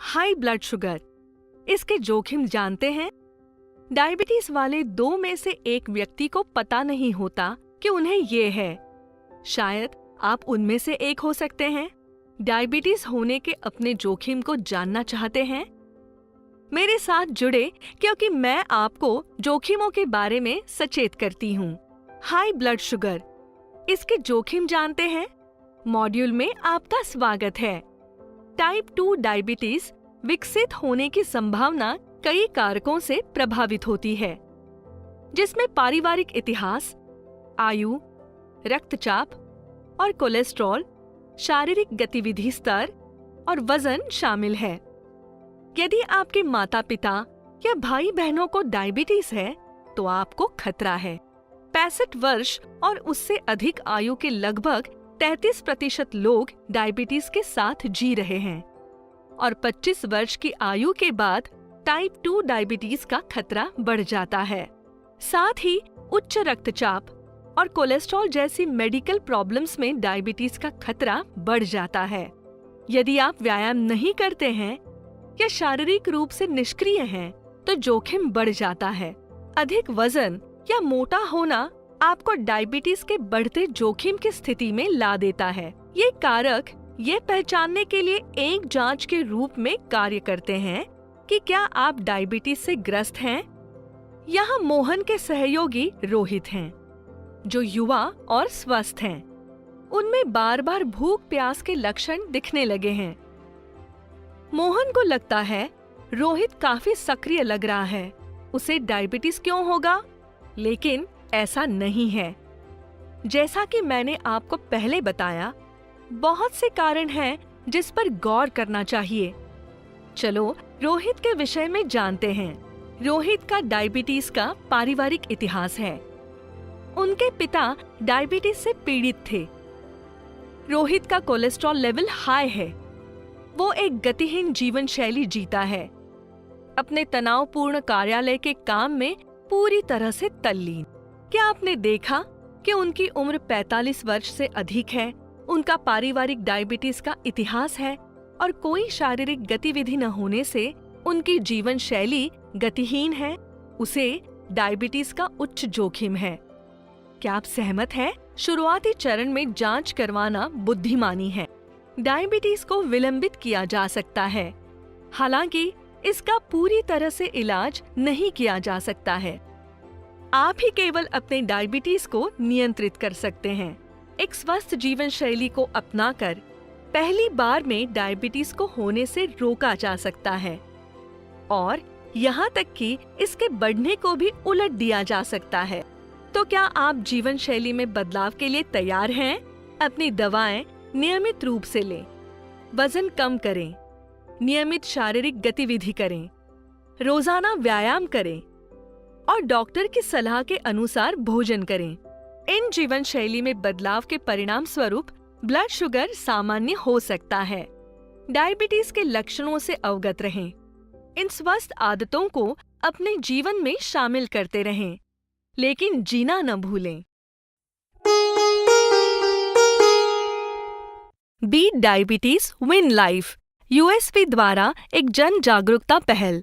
High blood sugar. इसके जोखिम जानते हैं? डायबिटीज वाले 2 में से 1 व्यक्ति को पता नहीं होता कि उन्हें ये है। शायद आप उनमें से एक हो सकते हैं। डायबिटीज होने के अपने जोखिम को जानना चाहते हैं? मेरे साथ जुड़े, क्योंकि मैं आपको जोखिमों के बारे में सचेत करती हूँ। हाई ब्लड शुगर, इसके जोखिम जानते हैं? मॉड्यूल में आपका स्वागत है। टाइप 2 डायबिटीज विकसित होने की संभावना कई कारकों से प्रभावित होती है, जिसमें पारिवारिक इतिहास, आयु, रक्तचाप और कोलेस्ट्रॉल, शारीरिक गतिविधि स्तर और वजन शामिल है। यदि आपके माता-पिता या भाई बहनों को डायबिटीज है, तो आपको खतरा है। 65 वर्ष और उससे अधिक आयु के लगभग 33% लोग डायबिटीज के साथ जी रहे हैं और 25 वर्ष की आयु के बाद टाइप 2 डायबिटीज का खतरा बढ़ जाता है। साथ ही उच्च रक्तचाप और कोलेस्ट्रॉल जैसी मेडिकल प्रॉब्लम्स में डायबिटीज का खतरा बढ़ जाता है। यदि आप व्यायाम नहीं करते हैं या शारीरिक रूप से निष्क्रिय हैं, तो जोखिम बढ़ जाता है। अधिक वजन या मोटा होना आपको डायबिटीज के बढ़ते जोखिम की स्थिति में ला देता है। ये कारक ये पहचानने के लिए एक जांच के रूप में कार्य करते हैं कि क्या आप डायबिटीज से ग्रस्त हैं। यहाँ मोहन के सहयोगी रोहित हैं, जो युवा और स्वस्थ हैं। उनमें बार बार भूख प्यास के लक्षण दिखने लगे हैं। मोहन को लगता है रोहित काफी सक्रिय लग रहा है, उसे डायबिटीज क्यों होगा? लेकिन ऐसा नहीं है। जैसा कि मैंने आपको पहले बताया, बहुत से कारण हैं जिस पर गौर करना चाहिए। चलो रोहित के विषय में जानते हैं। रोहित का डायबिटीज का पारिवारिक इतिहास है। उनके पिता डायबिटीज से पीड़ित थे। रोहित का कोलेस्ट्रॉल लेवल हाई है। वो एक गतिहीन जीवन शैली जीता है, अपने तनावपूर्ण कार्यालय के काम में पूरी तरह से तल्लीन। क्या आपने देखा कि उनकी उम्र 45 वर्ष से अधिक है, उनका पारिवारिक डायबिटीज का इतिहास है और कोई शारीरिक गतिविधि न होने से उनकी जीवन शैली गतिहीन है। उसे डायबिटीज का उच्च जोखिम है। क्या आप सहमत हैं? शुरुआती चरण में जांच करवाना बुद्धिमानी है। डायबिटीज को विलंबित किया जा सकता है, हालांकि इसका पूरी तरह से इलाज नहीं किया जा सकता है। आप ही केवल अपने डायबिटीज को नियंत्रित कर सकते हैं। एक स्वस्थ जीवन शैली को अपनाकर पहली बार में डायबिटीज को होने से रोका जा सकता है और यहाँ तक कि इसके बढ़ने को भी उलट दिया जा सकता है। तो क्या आप जीवन शैली में बदलाव के लिए तैयार हैं? अपनी दवाएं नियमित रूप से लें, वजन कम करें, नियमित शारीरिक गतिविधि करें, रोजाना व्यायाम करें और डॉक्टर की सलाह के अनुसार भोजन करें। इन जीवन शैली में बदलाव के परिणाम स्वरूप ब्लड शुगर सामान्य हो सकता है। डायबिटीज के लक्षणों से अवगत रहें। इन स्वस्थ आदतों को अपने जीवन में शामिल करते रहें, लेकिन जीना न भूलें। Beat diabetes win life, USP द्वारा एक जन जागरूकता पहल।